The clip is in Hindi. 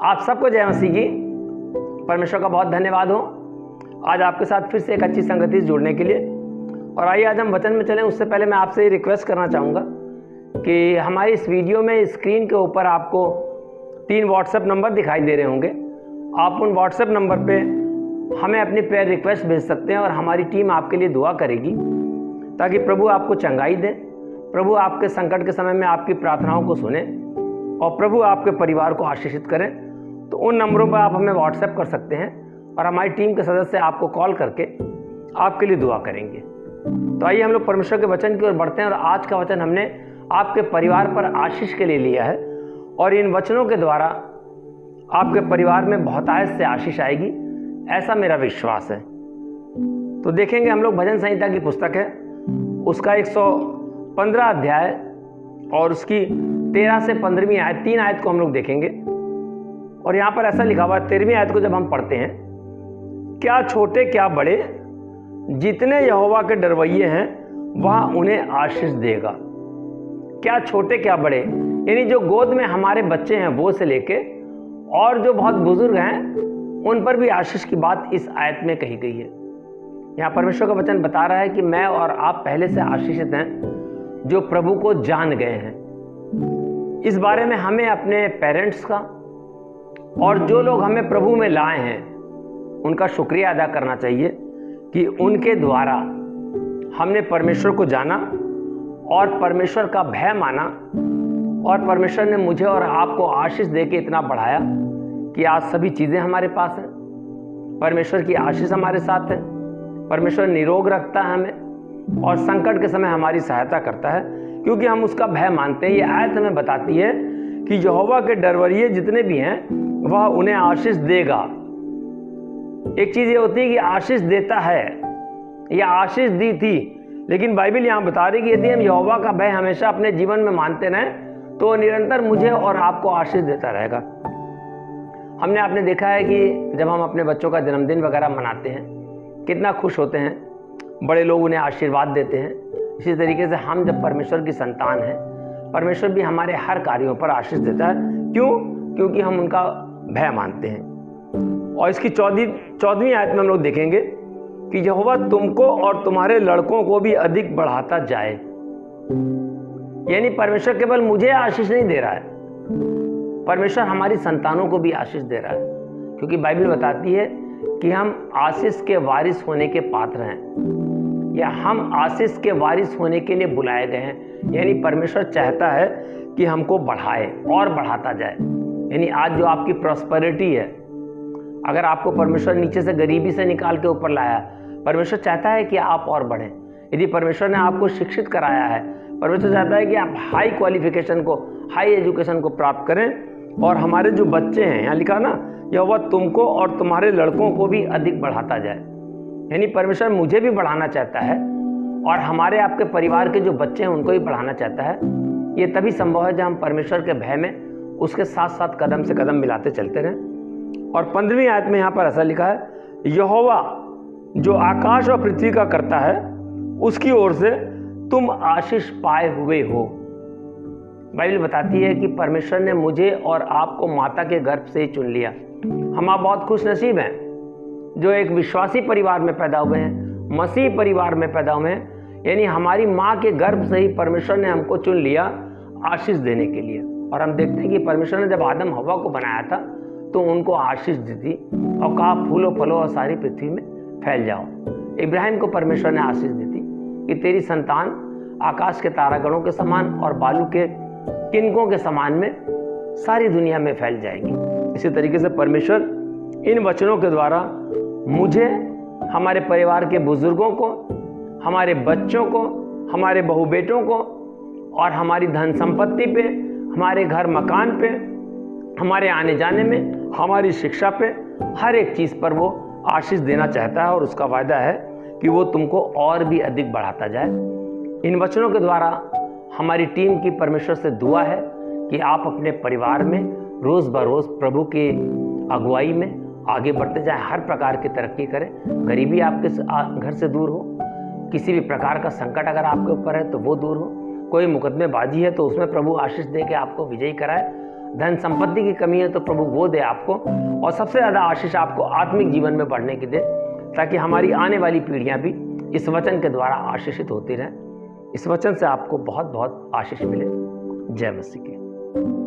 आप सबको जय मसीह की। परमेश्वर का बहुत धन्यवाद हो आज आपके साथ फिर से एक अच्छी संगति से जुड़ने के लिए। और आइए आज हम वचन में चलें। उससे पहले मैं आपसे रिक्वेस्ट करना चाहूँगा कि हमारी इस वीडियो में स्क्रीन के ऊपर आपको 3 व्हाट्सएप नंबर दिखाई दे रहे होंगे। आप उन व्हाट्सएप नंबर पे हमें अपनी प्रेयर रिक्वेस्ट भेज सकते हैं और हमारी टीम आपके लिए दुआ करेगी ताकि प्रभु आपको चंगाई दे, प्रभु आपके संकट के समय में आपकी प्रार्थनाओं को सुने और प्रभु आपके परिवार को आशीषित करें। तो उन नंबरों पर आप हमें व्हाट्सएप कर सकते हैं और हमारी टीम के सदस्य आपको कॉल करके आपके लिए दुआ करेंगे। तो आइए हम लोग परमेश्वर के वचन की ओर बढ़ते हैं। और आज का वचन हमने आपके परिवार पर आशीष के लिए लिया है और इन वचनों के द्वारा आपके परिवार में बहुतायत से आशीष आएगी, ऐसा मेरा विश्वास है। तो देखेंगे हम लोग भजन संहिता की पुस्तक है, उसका 115 अध्याय और उसकी 13 से 15वीं आयत, 3 आयत को हम लोग देखेंगे। और यहाँ पर ऐसा लिखा हुआ है, 13वीं आयत को जब हम पढ़ते हैं, क्या छोटे क्या बड़े जितने यहोवा के डरवैये हैं वह उन्हें आशीष देगा। क्या छोटे क्या बड़े, यानी जो गोद में हमारे बच्चे हैं वो से लेके और जो बहुत बुजुर्ग हैं उन पर भी आशीष की बात इस आयत में कही गई है। यहाँ परमेश्वर का वचन बता रहा है कि मैं और आप पहले से आशीषित हैं जो प्रभु को जान गए हैं। इस बारे में हमें अपने पेरेंट्स का और जो लोग हमें प्रभु में लाए हैं उनका शुक्रिया अदा करना चाहिए कि उनके द्वारा हमने परमेश्वर को जाना और परमेश्वर का भय माना और परमेश्वर ने मुझे और आपको आशीष देके इतना बढ़ाया कि आज सभी चीज़ें हमारे पास हैं। परमेश्वर की आशीष हमारे साथ है। परमेश्वर निरोग रखता है हमें और संकट के समय हमारी सहायता करता है क्योंकि हम उसका भय मानते हैं। ये आयत हमें बताती है कि यहोवा के डरवैये जितने भी हैं वह उन्हें आशीष देगा। एक चीज़ ये होती है कि आशीष देता है या आशीष दी थी, लेकिन बाइबल यहाँ बता रही कि यदि हम यहोवा का भय हमेशा अपने जीवन में मानते रहें तो निरंतर मुझे और आपको आशीष देता रहेगा। आपने देखा है कि जब हम अपने बच्चों का जन्मदिन वगैरह मनाते हैं कितना खुश होते हैं, बड़े लोग उन्हें आशीर्वाद देते हैं। इसी तरीके से हम जब परमेश्वर की संतान हैं, परमेश्वर भी हमारे हर कार्यों पर आशीष देता है। क्यों? क्योंकि हम उनका भय मानते हैं। और इसकी 14वीं आयत में हम लोग देखेंगे कि यहोवा तुमको और तुम्हारे लड़कों को भी अधिक बढ़ाता जाए। यानी परमेश्वर केवल मुझे आशीष नहीं दे रहा है, परमेश्वर हमारी संतानों को भी आशीष दे रहा है। क्योंकि बाइबल बताती है कि हम आशीष के वारिस होने के पात्र हैं या हम आशीष के वारिस होने के लिए बुलाए गए हैं। यानी परमेश्वर चाहता है कि हमको बढ़ाए और बढ़ाता जाए। यानी आज जो आपकी प्रॉस्पेरिटी है, अगर आपको परमेश्वर नीचे से गरीबी से निकाल के ऊपर लाया, परमेश्वर चाहता है कि आप और बढ़ें। यदि परमेश्वर ने आपको शिक्षित कराया है, परमेश्वर चाहता है कि आप हाई क्वालिफिकेशन को, हाई एजुकेशन को प्राप्त करें। और हमारे जो बच्चे हैं, यहाँ लिखा ना, यहोवा तुमको और तुम्हारे लड़कों को भी अधिक बढ़ाता जाए। यानी परमेश्वर मुझे भी बढ़ाना चाहता है और हमारे आपके परिवार के जो बच्चे हैं उनको भी बढ़ाना चाहता है। ये तभी संभव है जब हम परमेश्वर के भय में उसके साथ साथ कदम से कदम मिलाते चलते रहें। और 15वीं आयत में यहाँ पर ऐसा लिखा है, यहोवा जो आकाश और पृथ्वी का करता है उसकी ओर से तुम आशीष पाए हुए हो। बाइबल बताती है कि परमेश्वर ने मुझे और आपको माता के गर्भ से ही चुन लिया। हम आप बहुत खुश नसीब हैं जो एक विश्वासी परिवार में पैदा हुए हैं, मसीह परिवार में पैदा हुए हैं। यानी हमारी माँ के गर्भ से ही परमेश्वर ने हमको चुन लिया आशीष देने के लिए। और हम देखते हैं कि परमेश्वर ने जब आदम हव्वा को बनाया था तो उनको आशीष दी थी और कहा फूलो फलो और सारी पृथ्वी में फैल जाओ। इब्राहिम को परमेश्वर ने आशीष दी थी कि तेरी संतान आकाश के तारागणों के समान और बालू के किनकों के समान में सारी दुनिया में फैल जाएगी। इसी तरीके से परमेश्वर इन वचनों के द्वारा मुझे, हमारे परिवार के बुजुर्गों को, हमारे बच्चों को, हमारे बहू बेटों को और हमारी धन संपत्ति पे, हमारे घर मकान पे, हमारे आने जाने में, हमारी शिक्षा पे, हर एक चीज़ पर वो आशीष देना चाहता है। और उसका वायदा है कि वो तुमको और भी अधिक बढ़ाता जाए। इन वचनों के द्वारा हमारी टीम की परमेश्वर से दुआ है कि आप अपने परिवार में रोज़ बरोज़ प्रभु की अगुवाई में आगे बढ़ते जाएं, हर प्रकार की तरक्की करें। गरीबी आपके घर से दूर हो, किसी भी प्रकार का संकट अगर आपके ऊपर है तो वो दूर हो, कोई मुकदमेबाजी है तो उसमें प्रभु आशीष दे के आपको विजयी कराए। धन संपत्ति की कमी है तो प्रभु वो दे आपको, और सबसे ज़्यादा आशीष आपको आत्मिक जीवन में बढ़ने की दे, ताकि हमारी आने वाली पीढ़ियां भी इस वचन के द्वारा आशीषित होती रहें। इस वचन से आपको बहुत बहुत आशीष मिले। जय मसीह की।